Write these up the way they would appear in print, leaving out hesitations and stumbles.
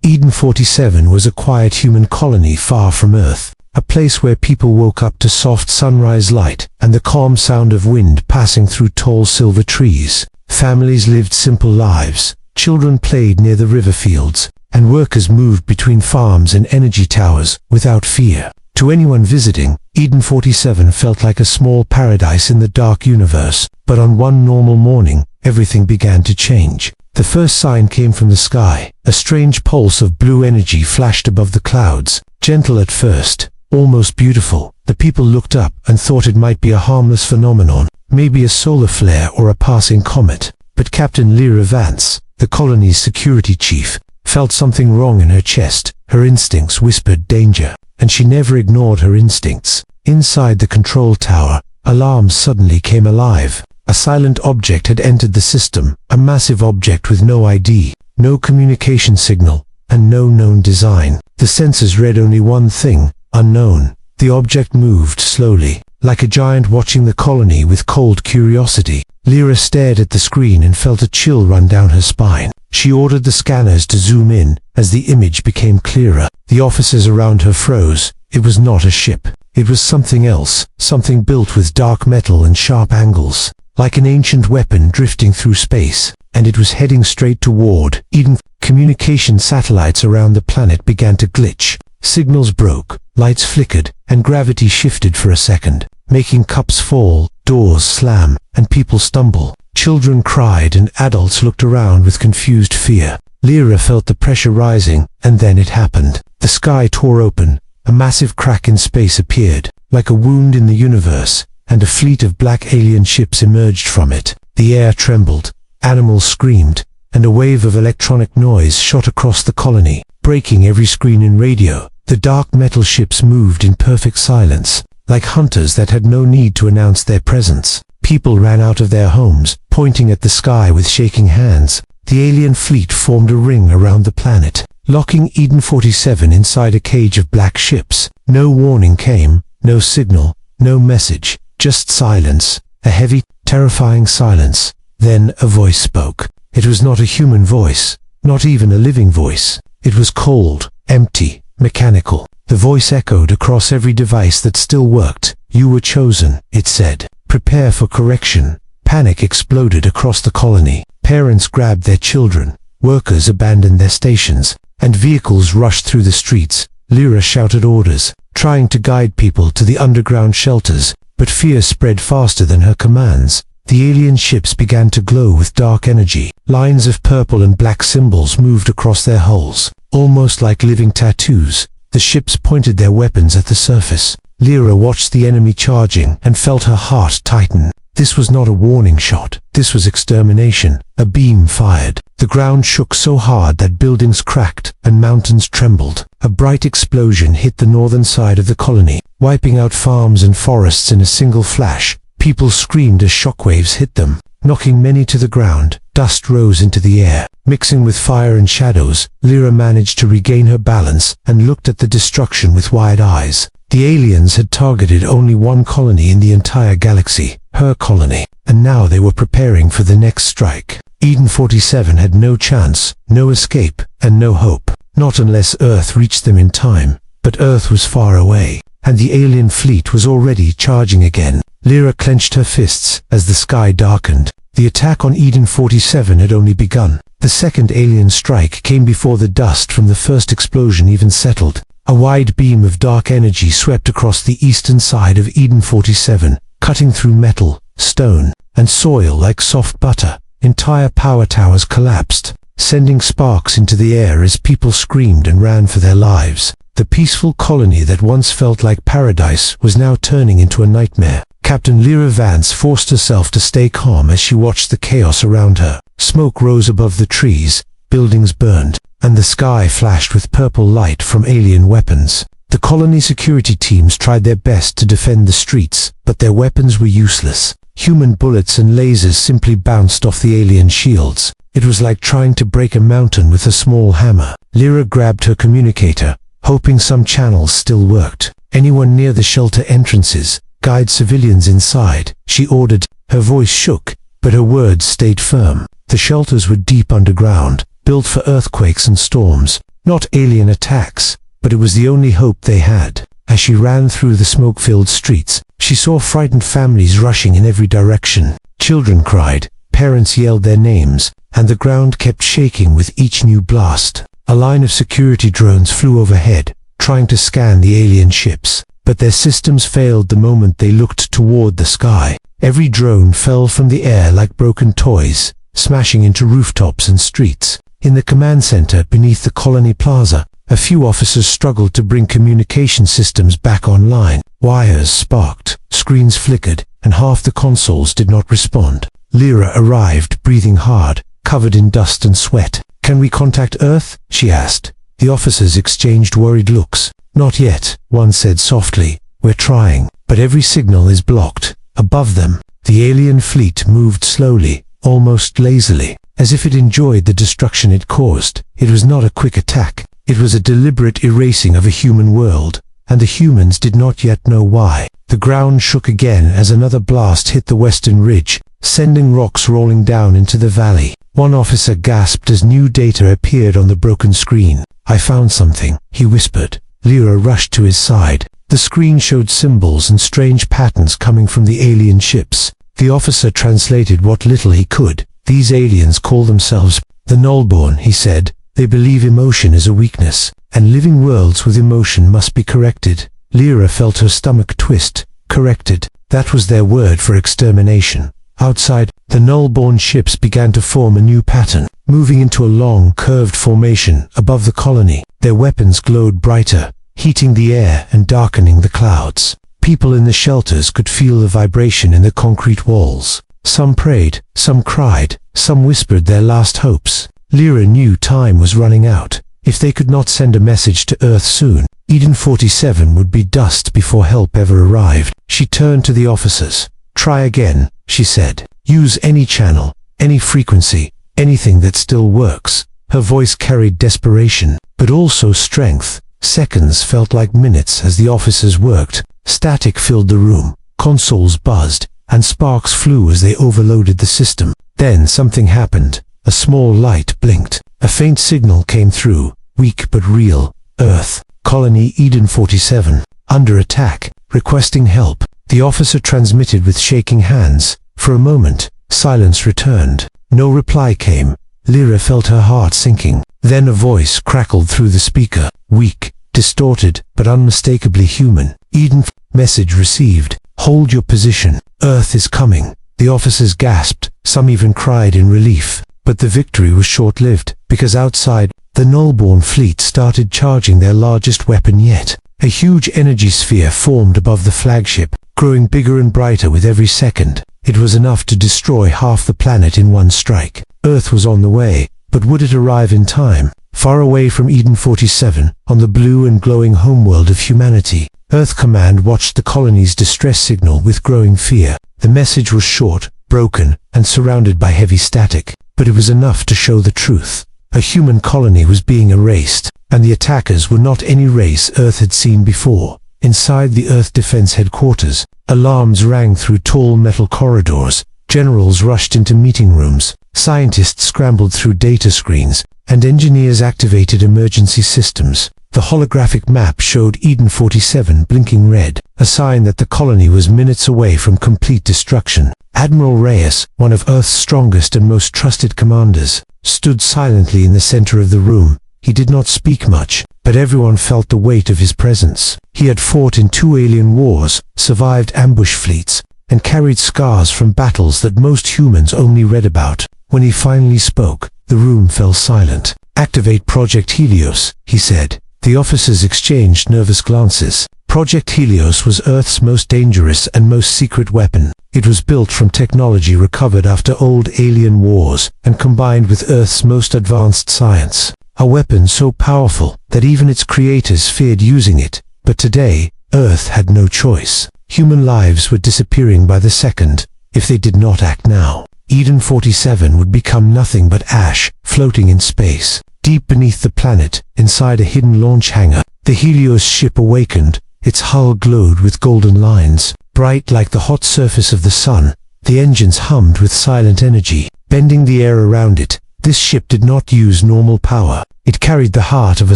Eden 47 was a quiet human colony far from Earth, a place where people woke up to soft sunrise light and the calm sound of wind passing through tall silver trees. Families lived simple lives, children played near the river fields, and workers moved between farms and energy towers without fear. To anyone visiting, Eden 47 felt like a small paradise in the dark universe, but on one normal morning, everything began to change. The first sign came from the sky. A strange pulse of blue energy flashed above the clouds, gentle at first, almost beautiful. The people looked up and thought it might be a harmless phenomenon, maybe a solar flare or a passing comet. But Captain Lyra Vance, the colony's security chief, felt something wrong in her chest. Her instincts whispered danger, and she never ignored her instincts. Inside the control tower, alarms suddenly came alive. A silent object had entered the system, a massive object with no ID, no communication signal, and no known design. The sensors read only one thing: unknown. The object moved slowly, like a giant watching the colony with cold curiosity. Lyra stared at the screen and felt a chill run down her spine. She ordered the scanners to zoom in. As the image became clearer, the officers around her froze. It was not a ship. It was something else, something built with dark metal and sharp angles, like an ancient weapon drifting through space, and it was heading straight toward Eden. Communication satellites around the planet began to glitch. Signals broke, lights flickered, and gravity shifted for a second, making cups fall, doors slam, and people stumble. Children cried and adults looked around with confused fear. Lyra felt the pressure rising, and then it happened. The sky tore open, a massive crack in space appeared, like a wound in the universe, and a fleet of black alien ships emerged from it. The air trembled, animals screamed, and a wave of electronic noise shot across the colony, breaking every screen and radio. The dark metal ships moved in perfect silence, like hunters that had no need to announce their presence. People ran out of their homes, pointing at the sky with shaking hands. The alien fleet formed a ring around the planet, locking Eden 47 inside a cage of black ships. No warning came, no signal, no message, just silence, a heavy, terrifying silence. Then a voice spoke. It was not a human voice, not even a living voice. It was cold, empty, mechanical. The voice echoed across every device that still worked. "You were chosen," it said. "Prepare for correction." Panic exploded across the colony. Parents grabbed their children, workers abandoned their stations, and vehicles rushed through the streets. Lyra shouted orders, trying to guide people to the underground shelters, but fear spread faster than her commands. The alien ships began to glow with dark energy. Lines of purple and black symbols moved across their hulls, almost like living tattoos. The ships pointed their weapons at the surface. Lyra watched the enemy charging and felt her heart tighten. This was not a warning shot. This was extermination. A beam fired. The ground shook so hard that buildings cracked and mountains trembled. A bright explosion hit the northern side of the colony, wiping out farms and forests in a single flash. People screamed as shockwaves hit them, knocking many to the ground. Dust rose into the air, mixing with fire and shadows. Lyra managed to regain her balance and looked at the destruction with wide eyes. The aliens had targeted only one colony in the entire galaxy, her colony, and now they were preparing for the next strike. Eden 47 had no chance, no escape, and no hope. Not unless Earth reached them in time. But Earth was far away, and the alien fleet was already charging again. Lyra clenched her fists as the sky darkened. The attack on Eden 47 had only begun. The second alien strike came before the dust from the first explosion even settled. A wide beam of dark energy swept across the eastern side of Eden 47, cutting through metal, stone, and soil like soft butter. Entire power towers collapsed, sending sparks into the air as people screamed and ran for their lives. The peaceful colony that once felt like paradise was now turning into a nightmare. Captain Lyra Vance forced herself to stay calm as she watched the chaos around her. Smoke rose above the trees, buildings burned, and the sky flashed with purple light from alien weapons. The colony security teams tried their best to defend the streets, but their weapons were useless. Human bullets and lasers simply bounced off the alien shields. It was like trying to break a mountain with a small hammer. Lyra grabbed her communicator, hoping some channels still worked. "Anyone near the shelter entrances, guide civilians inside," she ordered. Her voice shook, but her words stayed firm. The shelters were deep underground, built for earthquakes and storms. Not alien attacks, but it was the only hope they had. As she ran through the smoke-filled streets, she saw frightened families rushing in every direction. Children cried, parents yelled their names, and the ground kept shaking with each new blast. A line of security drones flew overhead, trying to scan the alien ships, but their systems failed the moment they looked toward the sky. Every drone fell from the air like broken toys, smashing into rooftops and streets. In the command center beneath the colony plaza, a few officers struggled to bring communication systems back online. Wires sparked, screens flickered, and half the consoles did not respond. Lyra arrived, breathing hard, covered in dust and sweat. "Can we contact Earth?" she asked. The officers exchanged worried looks. "Not yet," one said softly. "We're trying, but every signal is blocked." Above them, the alien fleet moved slowly, almost lazily, as if it enjoyed the destruction it caused. It was not a quick attack. It was a deliberate erasing of a human world, and the humans did not yet know why. The ground shook again as another blast hit the western ridge, sending rocks rolling down into the valley. One officer gasped as new data appeared on the broken screen. "I found something," he whispered. Lyra rushed to his side. The screen showed symbols and strange patterns coming from the alien ships. The officer translated what little he could. "These aliens call themselves the Nullborn," he said. "They believe emotion is a weakness, and living worlds with emotion must be corrected." Lyra felt her stomach twist. Corrected. That was their word for extermination. Outside, the Nullborn ships began to form a new pattern, moving into a long, curved formation above the colony. Their weapons glowed brighter, heating the air and darkening the clouds. People in the shelters could feel the vibration in the concrete walls. Some prayed, some cried, some whispered their last hopes. Lyra knew time was running out. If they could not send a message to Earth soon, Eden 47 would be dust before help ever arrived. She turned to the officers. "Try again," she said. "Use any channel, any frequency, anything that still works." Her voice carried desperation, but also strength. Seconds felt like minutes as the officers worked. Static filled the room, consoles buzzed, and sparks flew as they overloaded the system. Then something happened. A small light blinked. A faint signal came through, weak but real. "Earth, Colony Eden 47, under attack, requesting help." The officer transmitted with shaking hands. For a moment, silence returned. No reply came. Lyra felt her heart sinking. Then a voice crackled through the speaker, weak, distorted, but unmistakably human. "Eden, message received. Hold your position. Earth is coming." The officers gasped, some even cried in relief. But the victory was short-lived, because outside, the Nullborn fleet started charging their largest weapon yet. A huge energy sphere formed above the flagship, growing bigger and brighter with every second. It was enough to destroy half the planet in one strike. Earth was on the way, but would it arrive in time? Far away from Eden 47, on the blue and glowing homeworld of humanity, Earth Command watched the colony's distress signal with growing fear. The message was short, broken, and surrounded by heavy static, but it was enough to show the truth. A human colony was being erased, and the attackers were not any race Earth had seen before. Inside the Earth Defense Headquarters, alarms rang through tall metal corridors. Generals rushed into meeting rooms, scientists scrambled through data screens, and engineers activated emergency systems. The holographic map showed Eden 47 blinking red, a sign that the colony was minutes away from complete destruction. Admiral Reyes, one of Earth's strongest and most trusted commanders, stood silently in the center of the room. He did not speak much, but everyone felt the weight of his presence. He had fought in 2 alien wars, survived ambush fleets, and carried scars from battles that most humans only read about. When he finally spoke, the room fell silent. "Activate Project Helios," he said. The officers exchanged nervous glances. Project Helios was Earth's most dangerous and most secret weapon. It was built from technology recovered after old alien wars and combined with Earth's most advanced science. A weapon so powerful that even its creators feared using it. But today, Earth had no choice. Human lives were disappearing by the second, if they did not act now. Eden 47 would become nothing but ash, floating in space. Deep beneath the planet, inside a hidden launch hangar, the Helios ship awakened. Its hull glowed with golden lines. Bright like the hot surface of the sun, the engines hummed with silent energy. Bending the air around it, This ship did not use normal power. It carried the heart of a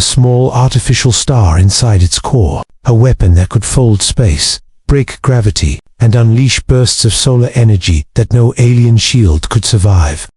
small artificial star inside its core, a weapon that could fold space, break gravity, and unleash bursts of solar energy that no alien shield could survive.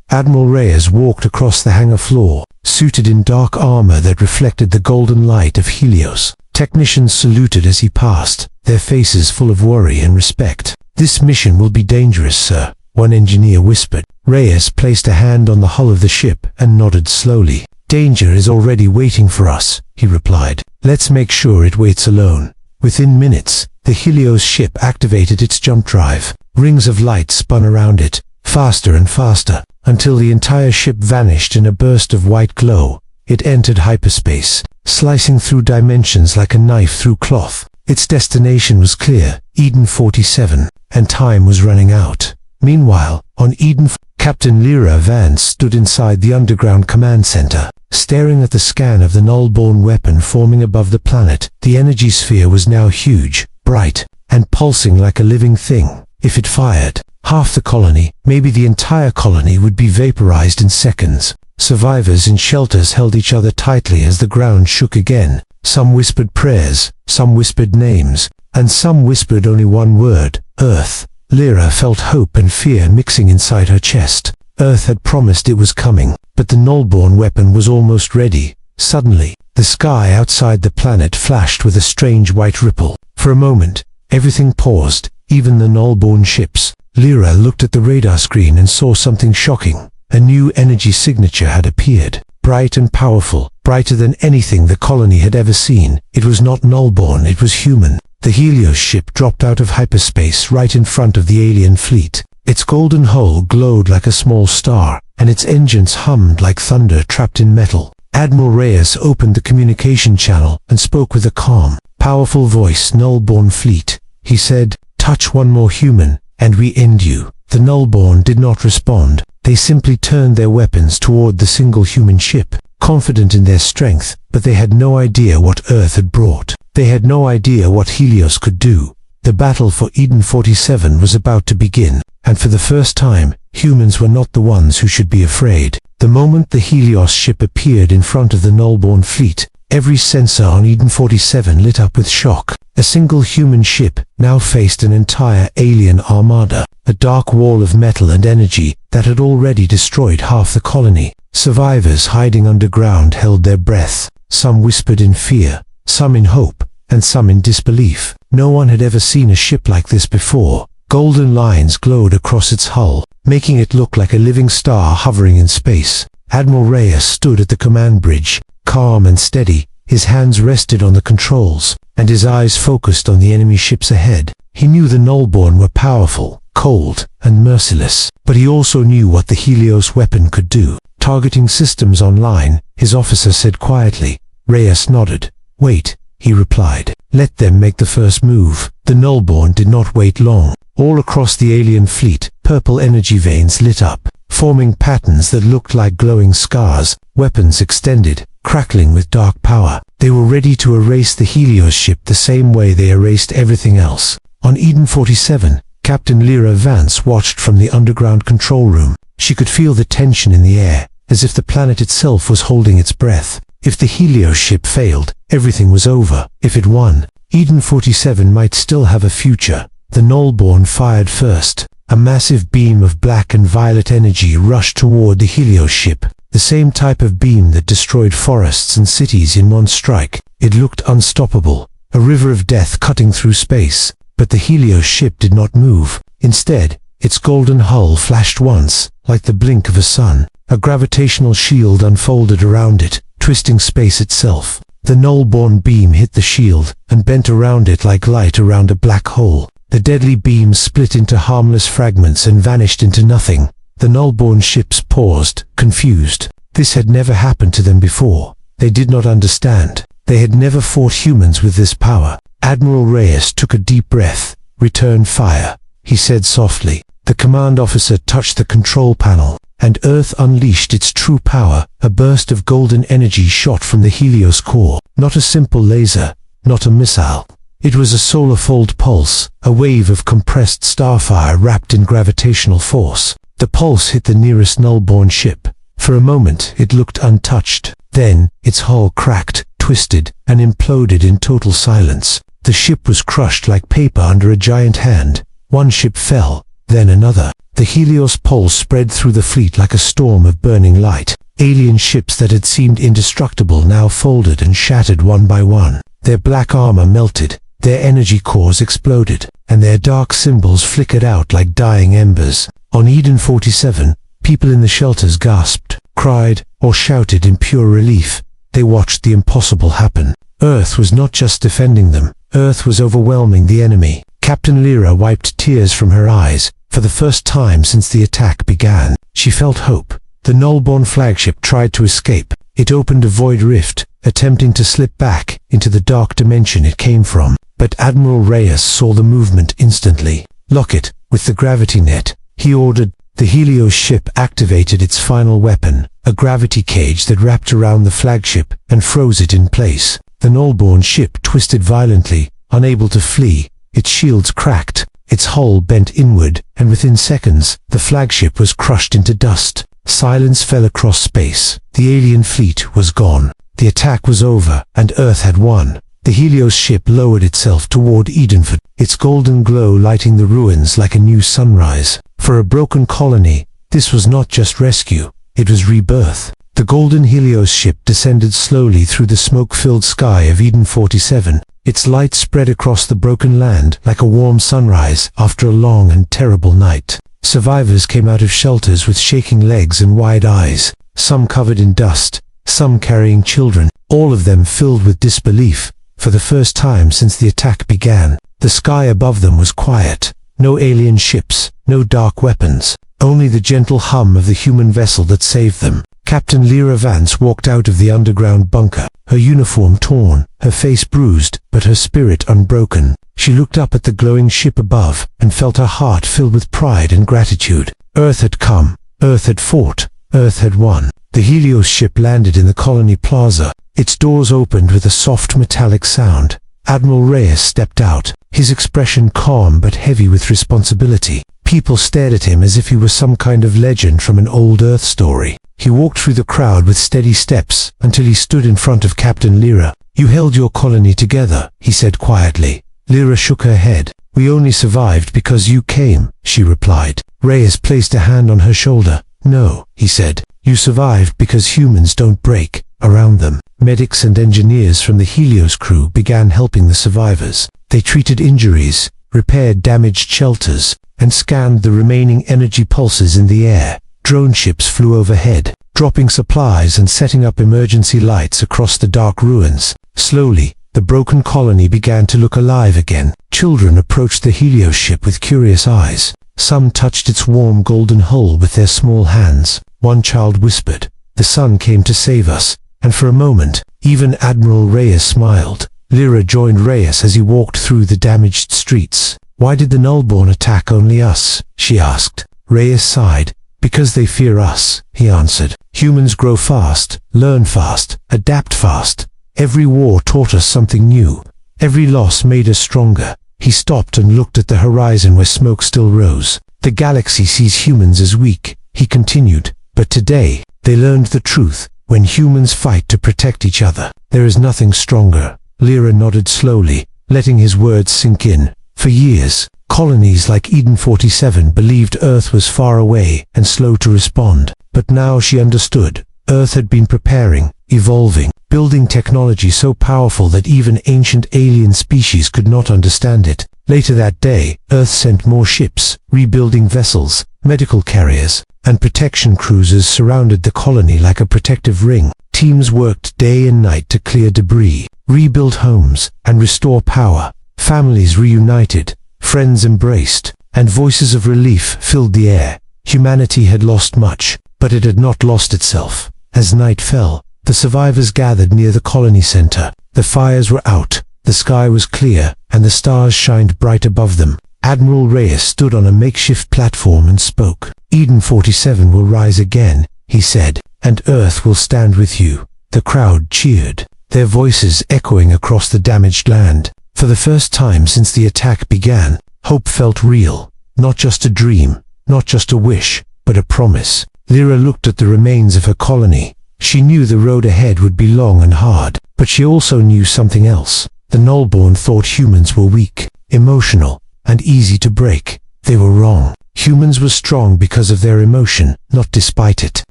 Admiral Reyes walked across the hangar floor, suited in dark armor that reflected the golden light of Helios. Technicians saluted as he passed, their faces full of worry and respect. "This mission will be dangerous, sir," one engineer whispered. Reyes placed a hand on the hull of the ship and nodded slowly. "Danger is already waiting for us," he replied. "Let's make sure it waits alone." Within minutes, the Helios ship activated its jump drive. Rings of light spun around it, faster and faster, until the entire ship vanished in a burst of white glow. It entered hyperspace, slicing through dimensions like a knife through cloth. Its destination was clear, Eden 47, and time was running out. Meanwhile, on Eden, Captain Lyra Vance stood inside the underground command center, staring at the scan of the null-born weapon forming above the planet. The energy sphere was now huge, bright, and pulsing like a living thing. If it fired, half the colony, maybe the entire colony, would be vaporized in seconds. Survivors in shelters held each other tightly as the ground shook again. Some whispered prayers, some whispered names, and some whispered only one word: Earth. Lyra felt hope and fear mixing inside her chest. Earth had promised it was coming, but the null-born weapon was almost ready. Suddenly, the sky outside the planet flashed with a strange white ripple. For a moment, everything paused, even the null-born ships. Lyra looked at the radar screen and saw something shocking. A new energy signature had appeared, bright and powerful, brighter than anything the colony had ever seen. It was not null-born, it was human. The Helios ship dropped out of hyperspace right in front of the alien fleet. Its golden hull glowed like a small star, and its engines hummed like thunder trapped in metal. Admiral Reyes opened the communication channel and spoke with a calm, powerful voice. "Null-born fleet," he said, "touch one more human, and we end you." The null-born did not respond. They simply turned their weapons toward the single human ship, confident in their strength, but they had no idea what Earth had brought. They had no idea what Helios could do. The battle for Eden 47 was about to begin, and for the first time, humans were not the ones who should be afraid. The moment the Helios ship appeared in front of the null-born fleet, every sensor on Eden 47 lit up with shock. A single human ship now faced an entire alien armada, a dark wall of metal and energy that had already destroyed half the colony. Survivors hiding underground held their breath. Some whispered in fear, some in hope, and some in disbelief. No one had ever seen a ship like this before. Golden lines glowed across its hull, making it look like a living star hovering in space. Admiral Reyes stood at the command bridge, calm and steady. His hands rested on the controls, and his eyes focused on the enemy ships ahead. He knew the null-born were powerful, cold, and merciless, but he also knew what the Helios weapon could do. "Targeting systems online," his officer said quietly. Reyes nodded. "Wait," he replied. "Let them make the first move." The null-born did not wait long. All across the alien fleet, purple energy veins lit up, forming patterns that looked like glowing scars. Weapons extended, crackling with dark power. They were ready to erase the Helios ship the same way they erased everything else. On Eden 47, Captain Lyra Vance watched from the underground control room. She could feel the tension in the air, as if the planet itself was holding its breath. If the Helios ship failed, everything was over. If it won, Eden 47 might still have a future. The null-born fired first. A massive beam of black and violet energy rushed toward the Helios ship, the same type of beam that destroyed forests and cities in one strike. It looked unstoppable, a river of death cutting through space. But the Helios ship did not move. Instead, its golden hull flashed once, like the blink of a sun. A gravitational shield unfolded around it, twisting space itself. The null-born beam hit the shield, and bent around it like light around a black hole. The deadly beam split into harmless fragments and vanished into nothing. The null-born ships paused, confused. This had never happened to them before. They did not understand. They had never fought humans with this power. Admiral Reyes took a deep breath. "Return fire," he said softly. The command officer touched the control panel, and Earth unleashed its true power. A burst of golden energy shot from the Helios core. Not a simple laser, not a missile. It was a solar fold pulse, a wave of compressed starfire wrapped in gravitational force. The pulse hit the nearest null-born ship. For a moment it looked untouched. Then its hull cracked, twisted, and imploded in total silence. The ship was crushed like paper under a giant hand. One ship fell, then another. The Helios pulse spread through the fleet like a storm of burning light. Alien ships that had seemed indestructible now folded and shattered one by one. Their black armor melted, their energy cores exploded, and their dark symbols flickered out like dying embers. On Eden 47, people in the shelters gasped, cried, or shouted in pure relief. They watched the impossible happen. Earth was not just defending them. Earth was overwhelming the enemy. Captain Lyra wiped tears from her eyes. For the first time since the attack began, she felt hope. The null-born flagship tried to escape. It opened a void rift, attempting to slip back into the dark dimension it came from. But Admiral Reyes saw the movement instantly. "Lock it with the gravity net," he ordered. The Helios ship activated its final weapon, a gravity cage that wrapped around the flagship and froze it in place. The null-born ship twisted violently, unable to flee. Its shields cracked, its hull bent inward, and within seconds, the flagship was crushed into dust. Silence fell across space. The alien fleet was gone. The attack was over, and Earth had won. The Helios ship lowered itself toward Edenford, its golden glow lighting the ruins like a new sunrise. For a broken colony, this was not just rescue, it was rebirth. The golden Helios ship descended slowly through the smoke-filled sky of Eden 47. Its light spread across the broken land like a warm sunrise after a long and terrible night. Survivors came out of shelters with shaking legs and wide eyes, some covered in dust, some carrying children, all of them filled with disbelief. For the first time since the attack began, the sky above them was quiet. No alien ships, no dark weapons, only the gentle hum of the human vessel that saved them. Captain Lyra Vance walked out of the underground bunker, her uniform torn, her face bruised, but her spirit unbroken. She looked up at the glowing ship above and felt her heart filled with pride and gratitude. Earth had come, Earth had fought, Earth had won. The Helios ship landed in the colony plaza. Its doors opened with a soft metallic sound. Admiral Reyes stepped out, his expression calm but heavy with responsibility. People stared at him as if he was some kind of legend from an old Earth story. He walked through the crowd with steady steps until he stood in front of Captain Lyra. "You held your colony together," he said quietly. Lyra shook her head. "We only survived because you came," she replied. Reyes placed a hand on her shoulder. "No," he said. "You survived because humans don't break." Around them, medics and engineers from the Helios crew began helping the survivors. They treated injuries, repaired damaged shelters, and scanned the remaining energy pulses in the air. Drone ships flew overhead, dropping supplies and setting up emergency lights across the dark ruins. Slowly, the broken colony began to look alive again. Children approached the Helios ship with curious eyes. Some touched its warm golden hull with their small hands. One child whispered, "The sun came to save us." And for a moment, even Admiral Reyes smiled. Lyra joined Reyes as he walked through the damaged streets. "Why did the nullborn attack only us?" she asked. Reyes sighed. "Because they fear us," he answered. "Humans grow fast, learn fast, adapt fast. Every war taught us something new. Every loss made us stronger." He stopped and looked at the horizon where smoke still rose. "The galaxy sees humans as weak," he continued. "But today, they learned the truth. When humans fight to protect each other, there is nothing stronger." Lyra nodded slowly, letting his words sink in. For years, colonies like Eden 47 believed Earth was far away and slow to respond. But now she understood. Earth had been preparing, evolving, building technology so powerful that even ancient alien species could not understand it. Later that day, Earth sent more ships, rebuilding vessels, medical carriers, and protection cruisers surrounded the colony like a protective ring. Teams worked day and night to clear debris, rebuild homes, and restore power. Families reunited, friends embraced, and voices of relief filled the air. Humanity had lost much, but it had not lost itself. As night fell, the survivors gathered near the colony center. The fires were out, the sky was clear, and the stars shined bright above them. Admiral Reyes stood on a makeshift platform and spoke. "Eden 47 will rise again," he said, "and Earth will stand with you." The crowd cheered, their voices echoing across the damaged land. For the first time since the attack began, hope felt real, not just a dream, not just a wish, but but a promise. Lyra looked at the remains of her colony. She knew the road ahead would be long and hard, but she also knew something else. The Nullborn thought humans were weak, emotional, and easy to break. They were wrong. Humans were strong because of their emotion, not despite it.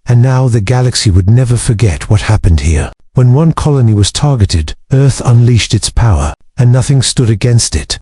And now the galaxy would never forget what happened here. When one colony was targeted, Earth unleashed its power, and nothing stood against it.